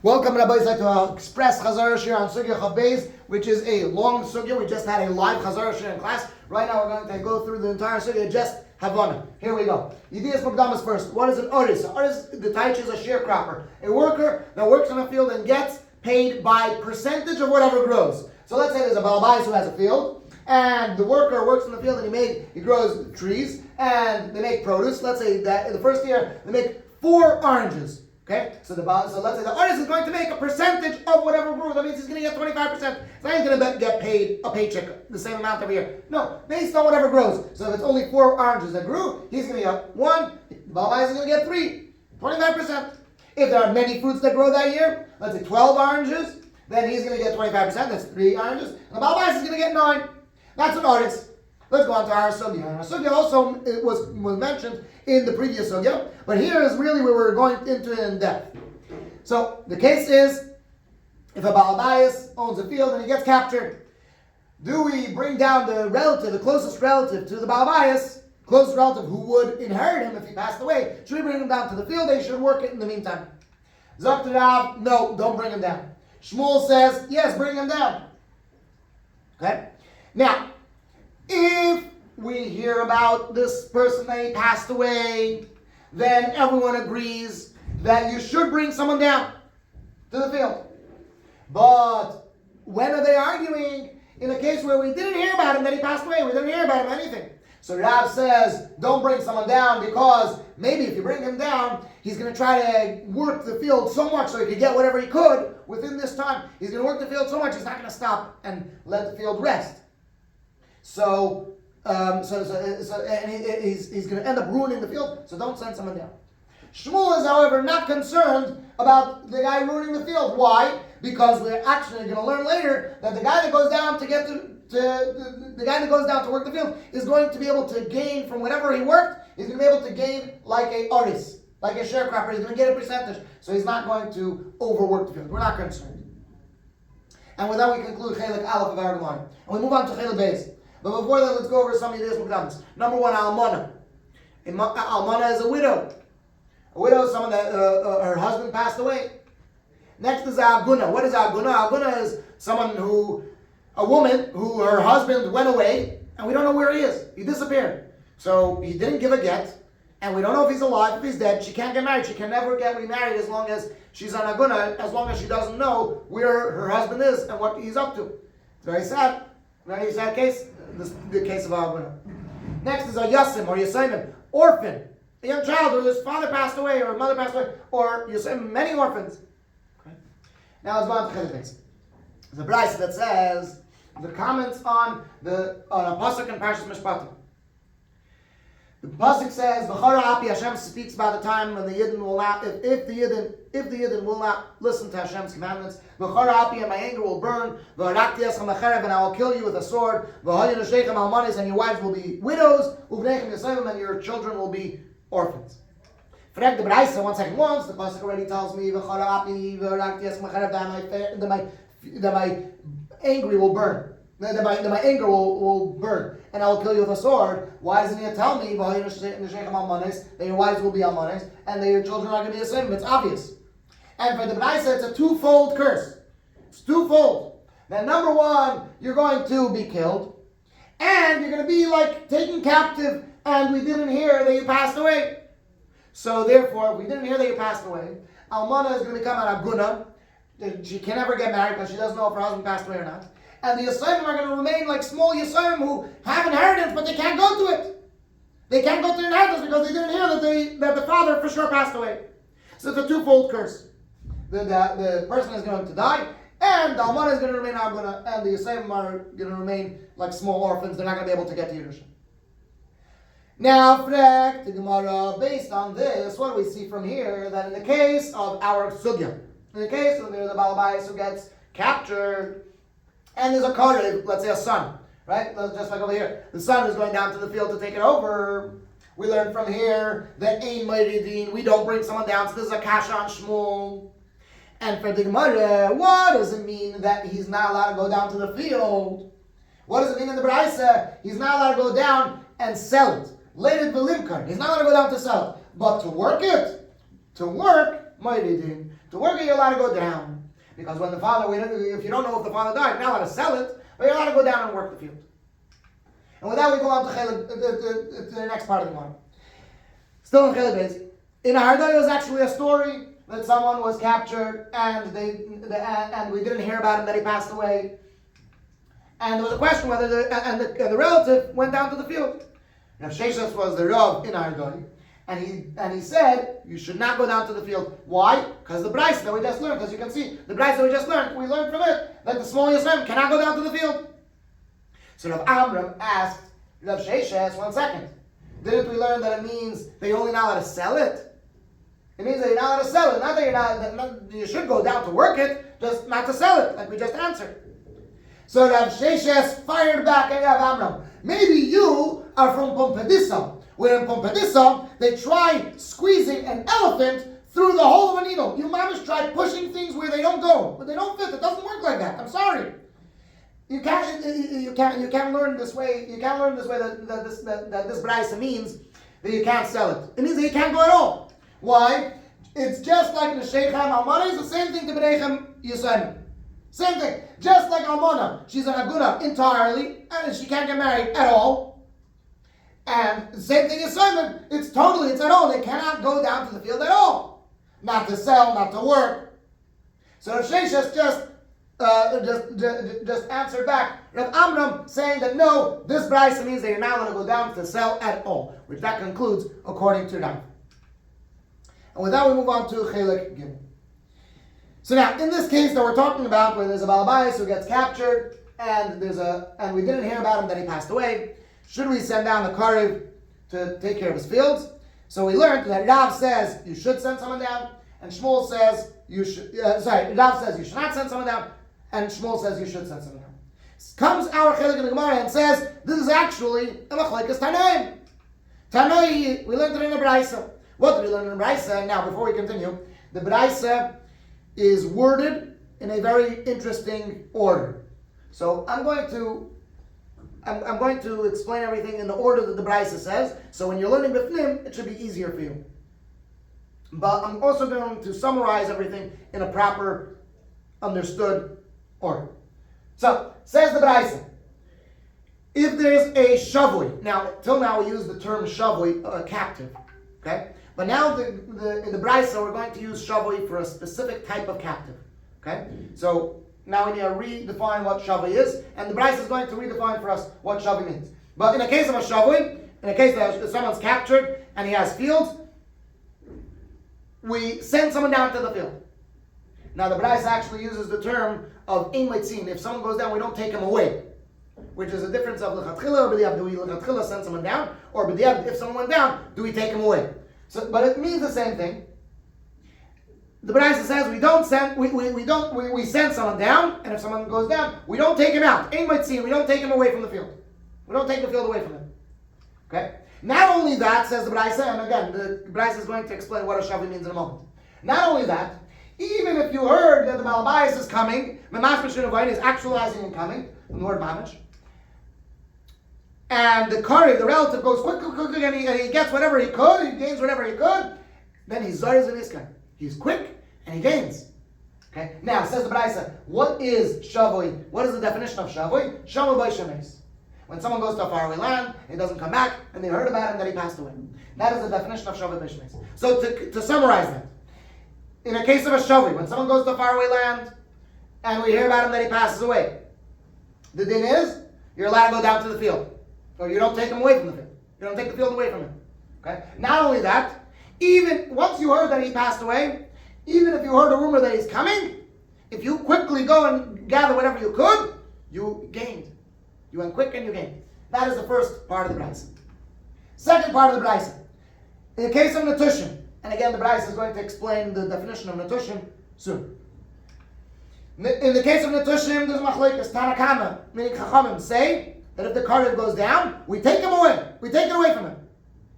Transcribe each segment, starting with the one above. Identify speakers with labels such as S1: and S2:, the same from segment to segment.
S1: Welcome, Rabbi Isaac, to our Express Chazara Shiur on Sugיא, which is a long Sugיא. We just had a live Chazara Shiur in class. Right now we're going to go through the entire Sugיא, just Havana. Here we go. Yedias Mukdamas first. What is an oris? Oris, the taich is a sharecropper. A worker that works in a field and gets paid by percentage of whatever grows. So let's say there's a balabais who has a field, and the worker works in the field and he grows trees, and they make produce. Let's say that in the first year, they make 4 oranges. Okay, so let's say the artist is going to make a percentage of whatever grew. That means he's going to get 25%. So he's going to get paid a paycheck, the same amount every year. No, based on whatever grows. So if it's only 4 oranges that grew, he's going to get 1. The Balabais is going to get 3, 25%. If there are many fruits that grow that year, let's say 12 oranges, then he's going to get 25%. That's 3 oranges. And the Balabais is going to get 9. That's an artist. Let's go on to our Sugיא. Our Sugיא also was mentioned in the previous Sugיא, but here is really where we're going into it in depth. So the case is, if a balabais owns a field and he gets captured, do we bring down the relative, the closest relative to the balabais, closest relative who would inherit him if he passed away? Should we bring him down to the field? They should work it in the meantime. Zok Rav, no, don't bring him down. Shmuel says, yes, bring him down. Okay? Now, if we hear about this person that he passed away, then everyone agrees that you should bring someone down to the field. But when are they arguing? In a case where we didn't hear about him that he passed away, we didn't hear about him anything. So Rav says, don't bring someone down, because maybe if you bring him down, he's going to try to work the field so much so he could get whatever he could within this time. He's going to work the field so much, he's not going to stop and let the field rest. So he's going to end up ruining the field, so don't send someone down. Shmuel is, however, not concerned about the guy ruining the field. Why? Because we're actually going to learn later that the guy that goes down to get the guy that goes down to work the field is going to be able to gain from whatever he worked. He's going to be able to gain like a artist, like a sharecropper. He's going to get a percentage, so he's not going to overwork the field. We're not concerned. And with that, we conclude Chelik Aleph of our Gemara, and we move on to Chelik Beis. But before that, let's go over some of these mukdamas. Number 1, almana. Almana is a widow. A widow is someone that her husband passed away. Next is aguna. What is aguna? Aguna is a woman who her husband went away, and we don't know where he is. He disappeared. So he didn't give a get, and we don't know if he's alive, if he's dead. She can't get married. She can never get remarried as long as she's on aguna, as long as she doesn't know where her husband is and what he's up to. It's very sad. Very sad case. This is the case of aguna. Next is a yasim or yasimim, orphan. A young child whose father passed away or mother passed away, or yasim, many orphans. Okay. Now let's go on to Chelik Beis. There's a brayso that says the comments on a pasuk in Parshas Mishpatim. The pasuk says, "V'chara api Hashem speaks about the time when the Yidden will not, if the Yidden will not listen to Hashem's commandments. V'chara api, and my anger will burn. V'harakti eschem lecherev, and I will kill you with a sword. V'hayin neshechem almanis, and your wives will be widows. Uvnechem yasayim, and your children will be orphans." Frag the brayso 1 second once. The pasuk already tells me, "V'chara api v'harakti eschem lecherev," that my anger will burn. That my anger will burn, and I will kill you with a sword. Why doesn't he tell me that your wives will be almanis and that your children are going to be the same? It's obvious. And for the brayso, it's a twofold curse. It's twofold. That number 1, you're going to be killed, and you're going to be like taken captive, and we didn't hear that you passed away. So therefore, if we didn't hear that you passed away, almana is going to become an aguna. She can never get married because she doesn't know if her husband passed away or not. And the Yisayim are going to remain like small Yisayim who have inheritance, but they can't go to it. They can't go to the inheritance because they didn't hear that the father for sure passed away. So it's a twofold curse. The person is going to die, and the Almana is going to remain Aguna, and the Yisayim are going to remain like small orphans. They're not going to be able to get to Yerusha. Now, the Gemara, based on this, what do we see from here? That in the case of our Sugיא, in the case of there's a balabais who gets captured, and there's a Kariv, let's say a son, right? Just like over here. The son is going down to the field to take it over. We learn from here that Ein Mouridin, we don't bring someone down. So this is a Kasha on Shmuel. And for the Gemara, what does it mean that he's not allowed to go down to the field? What does it mean in the brayso? He's not allowed to go down and sell it. Let it be limkar. He's not allowed to go down to sell it. But to work it, Mouridin, To work it, you're allowed to go down. Because when the father, if you don't know if the father died, you're not allowed to sell it, but you're allowed to go down and work the field. And with that, we go on to the next part of the Gemara. Still in Chelik Beis. In Hardai, it was actually a story that someone was captured and we didn't hear about him, that he passed away. And there was a question whether the relative went down to the field. Rav Sheshes was the Rav in Hardai, and he said you should not go down to the field. Why? Because the Bryce that we just learned, as you can see, the Bryce that we just learned, we learned from it that the small Yisrael cannot go down to the field. So Rav Amram asked Rav Sheshes, 1 second. Didn't we learn that it means that you're only not allowed to sell it? It means that you're not allowed to sell it. Not that you should go down to work it, just not to sell it, like we just answered. So Rav Sheshes fired back at Rav Amram. Maybe you are from Pompedissa, where in Pompedissa they try squeezing an elephant through the hole of a needle. You mamish try pushing things where they don't go, but they don't fit. It doesn't work like that. I'm sorry. You can't learn this way. You can't learn this way that this brayso means that you can't sell it. It means that you can't go at all. Why? It's just like Neshechem Almana is the same thing to B'nechem Yisrael. Same thing. Just like Almana, she's an Aguna entirely, and she can't get married at all. And the same thing is Simon. It's at all. They cannot go down to the field at all. Not to sell, not to work. So Rav Sheshes just answered back Rav Amram saying that no, this brayso means that you're not going to go down to sell at all, which that concludes according to Rav. And with that we move on to Chelik Gimel. So now in this case that we're talking about, where there's a Baal Bayis who gets captured and we didn't hear about him that he passed away, should we send down the Kariv to take care of his fields? So we learned that Rav says you should send someone down, and Shmuel says Rav says you should not send someone down, and Shmuel says you should send someone down. Comes our Chelik in the Gemara and says this is actually a machlokes Tanoim. Tanoi, we learned it in the brayso. What did we learn in the brayso? Now, before we continue, the brayso is worded in a very interesting order. So I'm going to explain everything in the order that the brayso says. So when you're learning Bifnim, it should be easier for you. But I'm also going to summarize everything in a proper, understood order. So, says the brayso, if there's a shavui, now, till now we use the term shavui, captive, okay? But now in the brayso we're going to use shavui for a specific type of captive, okay? So, now we need to redefine what shavui is, and the brayso is going to redefine for us what shavui means. But in the case of a shavui, in a case that someone's captured and he has fields, we send someone down to the field. Now the brayso actually uses the term of ein leitzin. If someone goes down, we don't take him away, which is a difference of lechatchila or b'diavad. Do we lechatchila send someone down, or b'diavad, if someone went down, do we take him away? So, but it means the same thing. The brayso says we send someone down, and if someone goes down, we don't take him out. Ein leitzin, we don't take him away from the field. We don't take the field away from him. Okay. Not only that, says the brayso, and again the brayso is going to explain what a shavui means in a moment. Not only that, even if you heard that the Baal Bayis is coming, Mamash Mishun is actualizing and coming, from the word Mamash, and the Kari, the relative, goes quick, and he gets whatever he could, he gains whatever he could, then he's Zayz in Iskan. He's quick, and he gains. Okay? Now, says the brayso, what is Shavui? What is the definition of Shavui? Shavui by Shemes. When someone goes to a faraway land, he doesn't come back, and they heard about him that he passed away. That is the definition of Shavui by Shemes. So to summarize that, in a case of a shavui, when someone goes to a faraway land and we hear about him that he passes away, the din is you're allowed to go down to the field, or you don't take him away from the field. You don't take the field away from him. Okay. Not only that, even once you heard that he passed away, even if you heard a rumor that he's coming, if you quickly go and gather whatever you could, you gained. You went quick and you gained. That is the first part of the brayso. Second part of the brayso, in the case of netushim. And again, the brayso is going to explain the definition of netushim soon. In the case of netushim, there's machlokes Tanakama, meaning Chachamim say that if the Kariv goes down, we take him away. We take it away from him.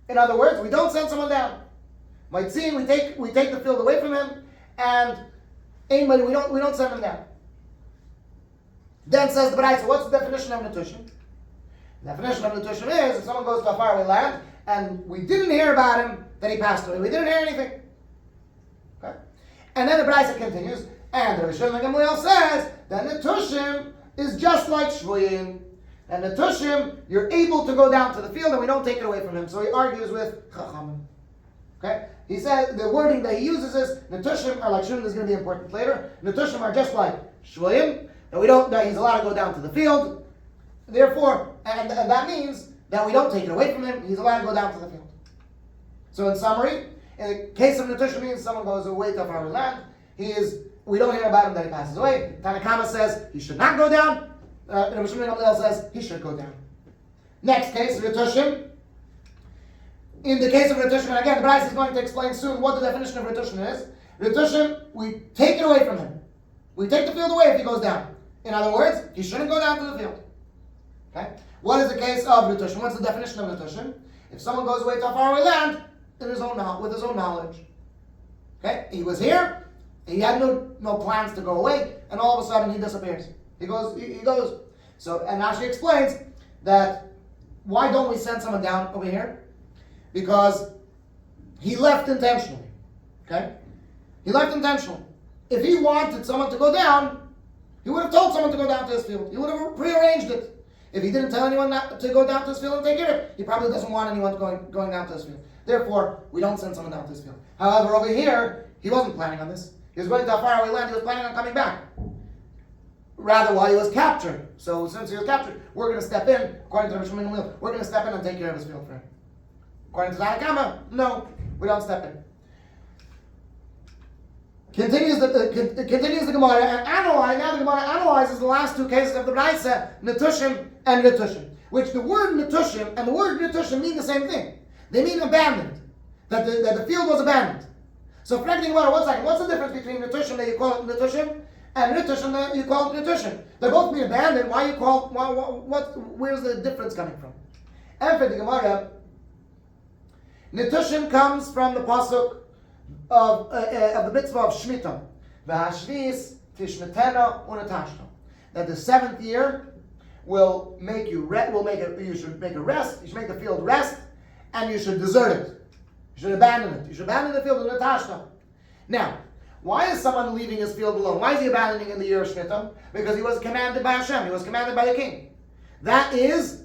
S1: In other words, we don't send someone down. Might seem we take the field away from him, and anybody we don't send him down. Then says the brayso, what's the definition of netushim? The definition of netushim is if someone goes to a faraway land and we didn't hear about him that he passed away. We didn't hear anything. Okay? And then the Brisa continues, and the Rishon Gamliel says that Netushim is just like Shvoyim. And Netushim, you're able to go down to the field and we don't take it away from him. So he argues with Chachamim. Okay? He said, the wording that he uses is, Netushim are like Shvoyim, this is going to be important later. Netushim are just like Shvoyim, that he's allowed to go down to the field. Therefore, and that means that we don't take it away from him, he's allowed to go down to the field. So in summary, in the case of Netushim means someone goes away to a foreign land, we don't hear about him that he passes away. Tanakama says he should not go down. Rabbi Shimon Gamliel says he should go down. Next case, Retushim. In the case of Retushim, and again, the Brisa is going to explain soon what the definition of Retushim is. Retushim, we take it away from him. We take the field away if he goes down. In other words, he shouldn't go down to the field. Okay? What is the case of Retushim? What's the definition of Retushim? If someone goes away to a faraway land with his own knowledge. Okay? He was here. He had no plans to go away, and all of a sudden he disappears. He goes. So, and Rashi explains that why don't we send someone down over here? Because he left intentionally. Okay? He left intentionally. If he wanted someone to go down, he would have told someone to go down to his field. He would have prearranged it. If he didn't tell anyone not to go down to his field and take care of it, he probably doesn't want anyone going down to his field. Therefore, we don't send someone down to his field. However, over here, he wasn't planning on this. He was going to a faraway land, he was planning on coming back. Rather, while he was captured. So since he was captured, we're going to step in, according to Rabbi Shimon Gamliel, we're going to step in and take care of his field for him. According to Tanakama, no, we don't step in. Continues the Gemara, and now the Gemara analyzes the last two cases of the Brisa, Netushim and Retushim. Which the word Netushim and the word Retushim mean the same thing. They mean abandoned. That the field was abandoned. So for everything about it, 1 second, what's the difference between Netushim that you call it Netushim and Retushim that you call it Retushim? They both mean abandoned. Why you call where's the difference coming from? And for the Gemara, Netushim comes from the pasuk of the mitzvah of Shemitah. V'hashvis tishmetena unatashta. That the 7th year will make you you should make a rest. You should make the field rest, and you should desert it. You should abandon it. You should abandon the field in Natashta. Now, why is someone leaving his field alone? Why is he abandoning in the year of Shemitah? Because he was commanded by Hashem. He was commanded by the king. That is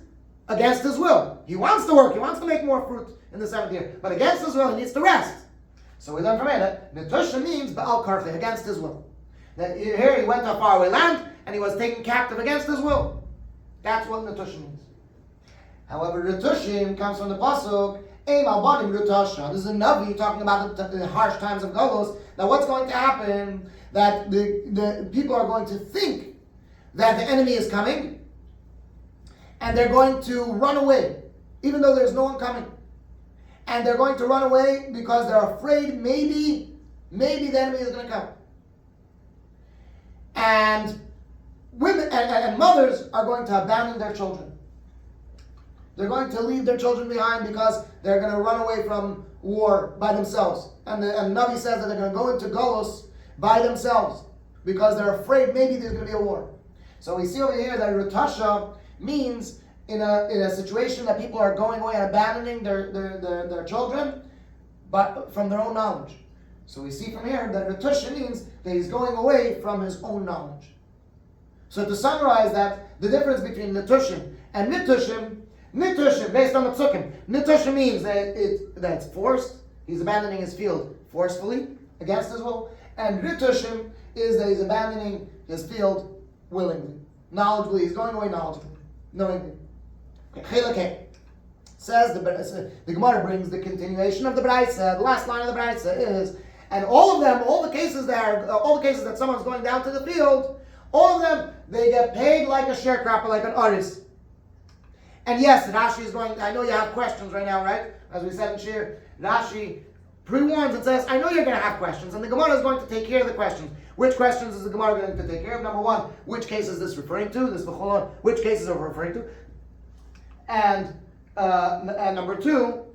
S1: against his will. He wants to work. He wants to make more fruit in the 7th year. But against his will, he needs to rest. So we learn from here that Netusha means Ba'al Karfe, against his will. That here he went to a faraway land and he was taken captive against his will. That's what Netusha means. However, Retushim comes from the pasuk This is a Navi talking about the harsh times of Golos. Now what's going to happen? That the people are going to think that the enemy is coming, and they're going to run away, even though there's no one coming. And they're going to run away because they're afraid maybe the enemy is going to come. And women and mothers are going to abandon their children. They're going to leave their children behind because they're going to run away from war by themselves. And Navi says that they're going to go into Golos by themselves because they're afraid maybe there's going to be a war. So we see over here that Rutasha means in a situation that people are going away and abandoning their children, but from their own knowledge. So we see from here that Rutasha means that he's going away from his own knowledge. So to summarize that, the difference between Netushim and Nitushim, based on the psukim, Nitushim means that it's forced. He's abandoning his field forcefully, against his will. And Ritushim is that he's abandoning his field willingly, knowledgeably. He's going away knowledgeably, knowingly. Okay. Says the Gemara brings the continuation of the Brisa. The last line of the Brisa is, and all of them, all the cases that someone's going down to the field, all of them, they get paid like a sharecropper, like an artist. And yes, Rashi is going, I know you have questions right now, right? As we said in Shir, Rashi pre-warns and says, I know you're going to have questions, and the Gemara is going to take care of the questions. Which questions is the Gemara going to take care of? Number one, which case is this referring to? This V'cholon, which cases are we referring to? And number two,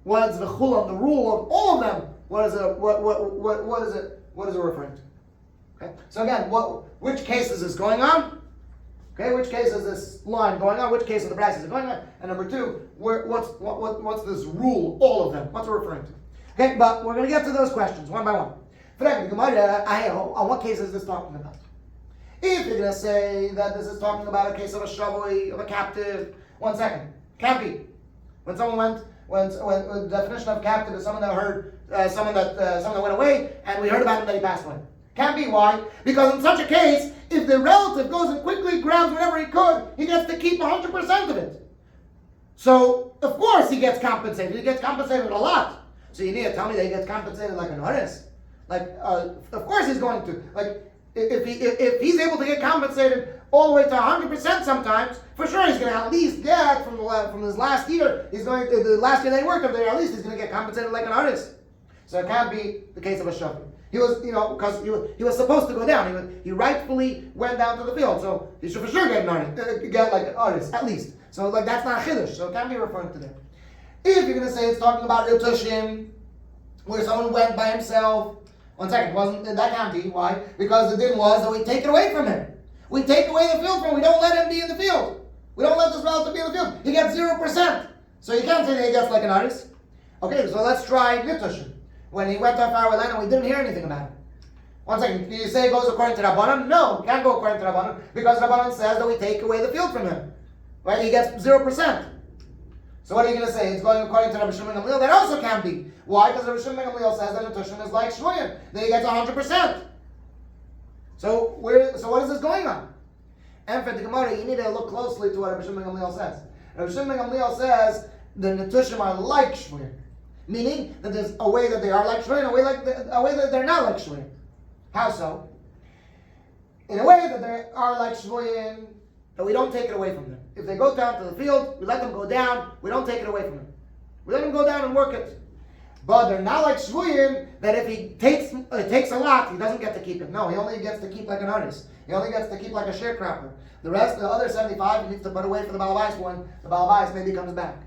S1: what is V'cholon, the rule of all of them? What is it referring to? Okay. So again, which cases is going on? Okay, which case is this line going on? Which case of the Brisa is it going on? And number two, what's this rule? All of them. What's it referring to? Okay, but we're going to get to those questions one by one. On what case is this talking about? If you're going to say that this is talking about a case of a Shavui, of a captive, 1 second. Can't be. When the definition of captive is someone that heard, someone that went away, and we heard about him that he passed away. Can't be. Why? Because in such a case, if the relative goes and quickly grabs whatever he could, he gets to keep 100% of it. So, of course he gets compensated. He gets compensated a lot. So you need to tell me that he gets compensated like an artist. Of course he's going to. If he's able to get compensated all the way to 100% sometimes, for sure he's going to at least get from his last year. He's going to, the last year they worked over there. At least he's going to get compensated like an artist. So it can't be the case of a Shavui. He was, because he was supposed to go down. He rightfully went down to the field, so he should for sure get like an artist at least. So that's not a chiddush. So it can't be referring to them. If you're going to say it's talking about Iltushim, where someone went by himself. 1 second, that can't be. Why? Because the din was that we take it away from him. We take away the field from him. We don't let him be in the field. We don't let this relative be in the field. He gets 0%. So you can't say that he gets like an artist. Okay, so let's try Nitushim. When he went to a faraway land and we didn't hear anything about it. 1 second, do you say it goes according to Rabbanan? No, it can't go according to Rabbanan, because Rabbanan says that we take away the field from him. Right? He gets 0%. So what are you going to say? It's going according to Rabbi Shimon ben Gamliel? That also can't be. Why? Because Rabbi Shimon ben Gamliel says that Netushim is like Shvoyim. Then he gets 100%. So what is this going on? And for the Gemara, you need to look closely to what Rabbi Shimon ben Gamliel says. Rabbi Shimon ben Gamliel says the Netushim are like Shvoyim. Meaning that there's a way that they are like Shvoyim, a way that they're not like Shvoyim. How so? In a way that they are like Shvoyim, but we don't take it away from them. If they go down to the field, we let them go down. We don't take it away from them. We let them go down and work it. But they're not like Shvuyim, that if he takes a lot, he doesn't get to keep it. No, he only gets to keep like an artist. He only gets to keep like a sharecropper. The rest, the other 75, he needs to put away for the Balabais one. The Balabais maybe comes back.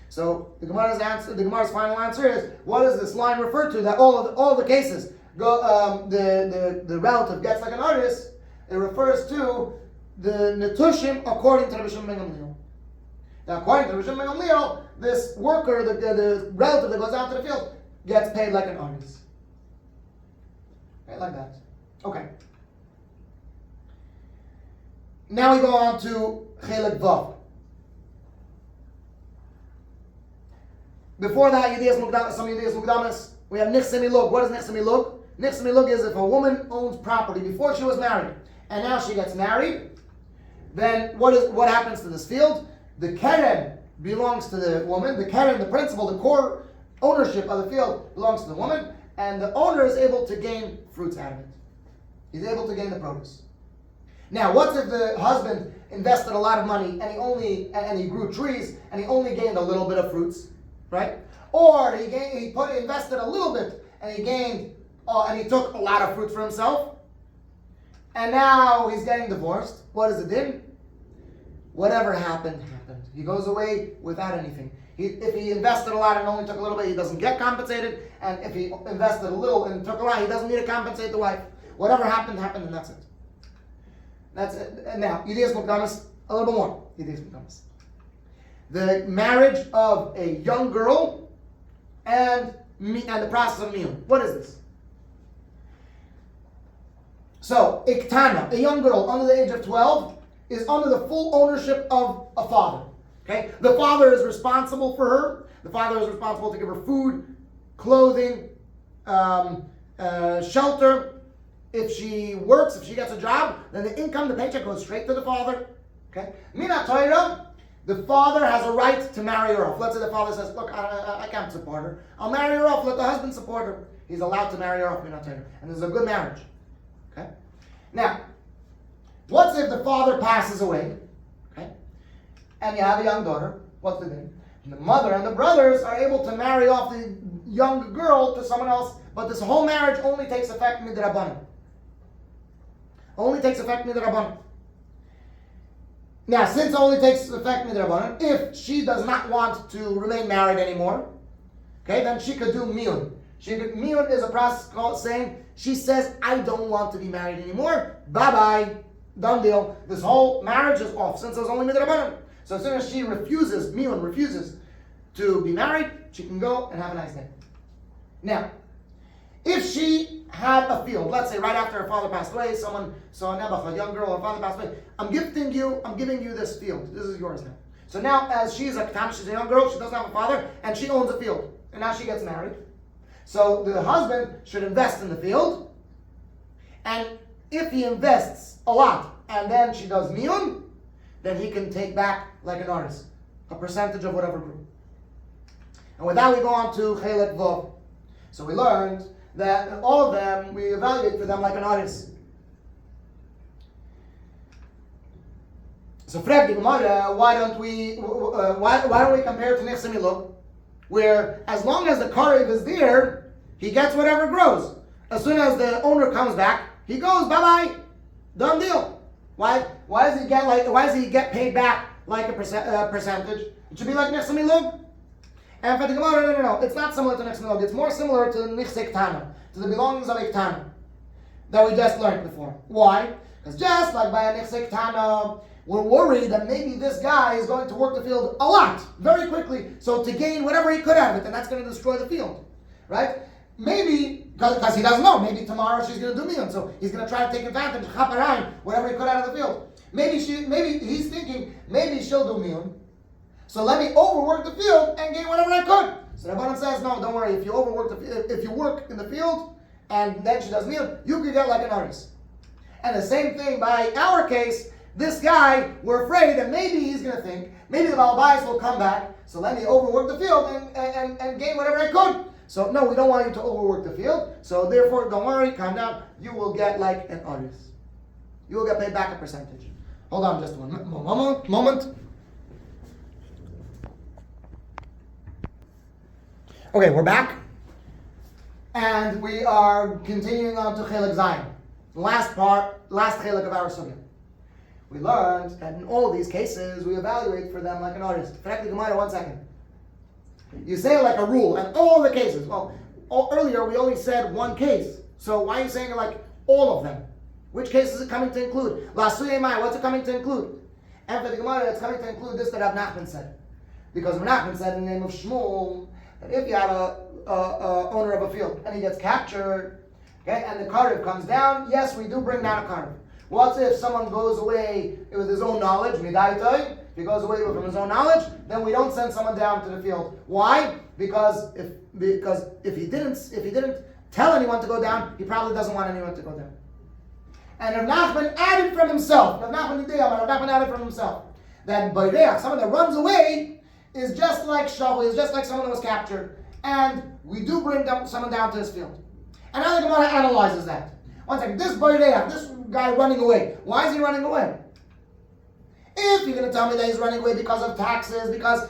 S1: So the Gemara's final answer is, what does this line refer to? That all the cases go, the relative gets like an artist. It refers to the Netushim according to Rabbi Shimon ben Gamliel. Now, according to Rabbi Shimon ben Gamliel, this worker, the relative that goes out to the field, gets paid like an artist. Right, like that. Okay. Now we go on to Chelek Vav. Before that, some Yediyas Mukdamas, we have Nechse Milug. What is Nechse Milug? Nechse Milug is if a woman owns property before she was married, and now she gets married, then what happens to this field? The keren belongs to the woman. The keren, the principal, the core ownership of the field belongs to the woman, and the owner is able to gain fruits out of it. He's able to gain the produce. Now, what if the husband invested a lot of money and he grew trees and he only gained a little bit of fruits, right? Or he invested a little bit and he gained and he took a lot of fruit for himself, and now he's getting divorced. What is it din? Whatever happened, happened. He goes away without anything. If he invested a lot and only took a little bit, he doesn't get compensated. And if he invested a little and took a lot, he doesn't need to compensate the wife. Whatever happened, happened, and that's it. That's it. And now, Yediyas Mukdamas, a little bit more. Yediyas Mukdamas. The marriage of a young girl and the process of miyun. What is this? So, Iktana, a young girl under the age of 12, is under the full ownership of a father. Okay? The father is responsible for her. The father is responsible to give her food, clothing, shelter. If she works, if she gets a job, then the income, the paycheck goes straight to the father. Okay? Mina Torah, the father has a right to marry her off. Let's say the father says, look, I can't support her. I'll marry her off. Let the husband support her. He's allowed to marry her off, Mina Torah. And this is a good marriage. Okay? Now, what's if the father passes away? Okay? And you have a young daughter. What's the thing? The mother and the brothers are able to marry off the young girl to someone else, but this whole marriage only takes effect midrabanan. Only takes effect midrabanan. Now, since it only takes effect midrabanan, if she does not want to remain married anymore, okay, then she could do miyun. Miyun is a process called saying, she says, I don't want to be married anymore. Bye-bye. Done deal. This whole marriage is off since it was only midrabanan. So as soon as she refuses to be married, she can go and have a nice day. Now, if she had a field. Let's say right after her father passed away, someone saw a Nebuch, a young girl, her father passed away. I'm giving you this field. This is yours now. So now, as she's a Ketana, she's a young girl, she doesn't have a father, and she owns a field. And now she gets married. So the husband should invest in the field. And if he invests a lot, and then she does miyun, then he can take back, like an artist, a percentage of whatever grew. And with that we go on to Chelek Vav. So we learned that all of them, we evaluate for them like an artist. So Frag the Gemara, why don't we compare to Nechse Miluk, where as long as the Karev is there, he gets whatever grows. As soon as the owner comes back, he goes, bye-bye, done deal. Why does he get paid back like a percentage? It should be like Nechse Miluk. And for the Gemara, no. It's not similar to Nechse Miluk. It's more similar to Nechse Ktana, to the belongings of a Ktana that we just learned before. Why? Because just like by a Nechse Ktana, we're worried that maybe this guy is going to work the field a lot, very quickly, so to gain whatever he could out of it, and that's going to destroy the field, right? Maybe, because he doesn't know, maybe tomorrow she's going to do miyun, so he's going to try to take advantage, chaparayim, whatever he could out of the field. Maybe he's thinking, maybe she'll do miyun, so let me overwork the field and gain whatever I could. So the Rabbanan says, no, don't worry, if you work in the field, and then she does miyun, you could get like an artist. And the same thing by our case. This guy, we're afraid that maybe he's going to think, maybe the Baal Bayis will come back, so let me overwork the field and gain whatever I could. So no, we don't want you to overwork the field, so therefore, don't worry, calm down, you will get like an artist. You will get paid back a percentage. Hold on just one moment. Okay, we're back, and we are continuing on to Chelek Zayin, last Chelek of our Sugya. We learned that in all these cases, we evaluate for them like an artist. Frankly, Gemara, 1 second. You say like a rule, and all the cases. Well, earlier we only said one case. So why are you saying like all of them? Which case is it coming to include? What's it coming to include? And for the Gemara, it's coming to include this that Rav Nachman said. Because Rav Nachman said in the name of Shmuel, that if you have a owner of a field, and he gets captured, okay, and the Karev comes down, yes, we do bring down a Karev. What if someone goes away with his own knowledge, midaitai? If he goes away from his own knowledge, then we don't send someone down to the field. Why? Because if he didn't tell anyone to go down, he probably doesn't want anyone to go down. And Rav Nachman added from himself. Rav Nachman added from himself that Bayreach, someone that runs away, is just like Shavli, is just like someone that was captured, and we do bring someone down to his field. And now the Gemara analyzes that. 1 second. This Bayreach, this guy running away. Why is he running away? If you're going to tell me that he's running away because of taxes, because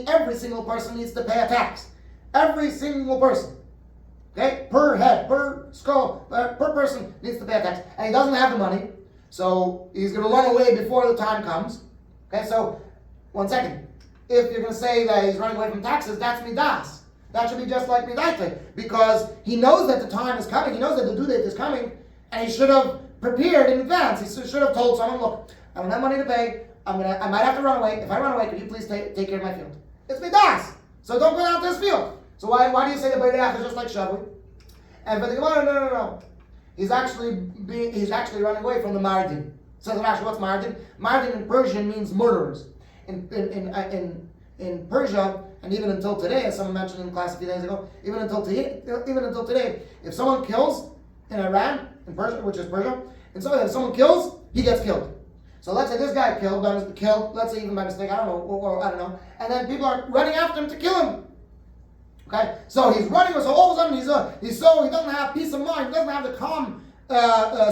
S1: every single person needs to pay a tax. Every single person. Okay? Per head, per skull, per person needs to pay a tax. And he doesn't have the money. So he's going to run away before the time comes. Okay, so 1 second. If you're going to say that he's running away from taxes, that's midas. That should be just like midaita. Because he knows that the time is coming. He knows that the due date is coming. And he should have prepared in advance. He should have told someone, look, I don't have money to pay. I might have to run away. If I run away, could you please take care of my field? It's midas. So don't go down to this field. So why do you say the Bayreach is just like Shavui? And but the Gemara, no. He's actually running away from the Mardin. So Rashi, what's Mardin? Mardin in Persian means murderers. In Persia, and even until today, as someone mentioned in class a few days ago, even until today, if someone kills in Iran, in Persia, which is Persia, and so if someone kills, he gets killed. So let's say this guy killed, let's say even by mistake, I don't know, and then people are running after him to kill him. Okay, so he's running, so all of a sudden he doesn't have peace of mind, he doesn't have the calm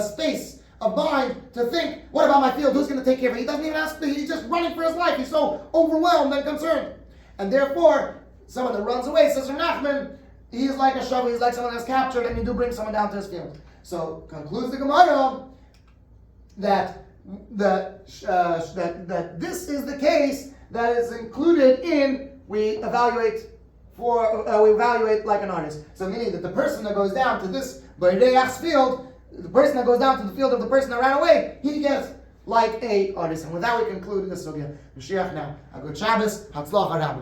S1: space of mind to think, what about my field? Who's going to take care of it? He doesn't even ask, he's just running for his life. He's so overwhelmed and concerned. And therefore, someone that runs away, says Nachman, he's like a shovel, he's like someone that's captured, and you do bring someone down to his field. So concludes the Gemara that this is the case that is included in we evaluate like an artist. So meaning that the person that goes down to this Bayreach's field, the person that goes down to the field of the person that ran away, he gets like a artist. And with that we conclude the Sugya. Mashiach now. A good Shabbos. Hatzlach Rabbi.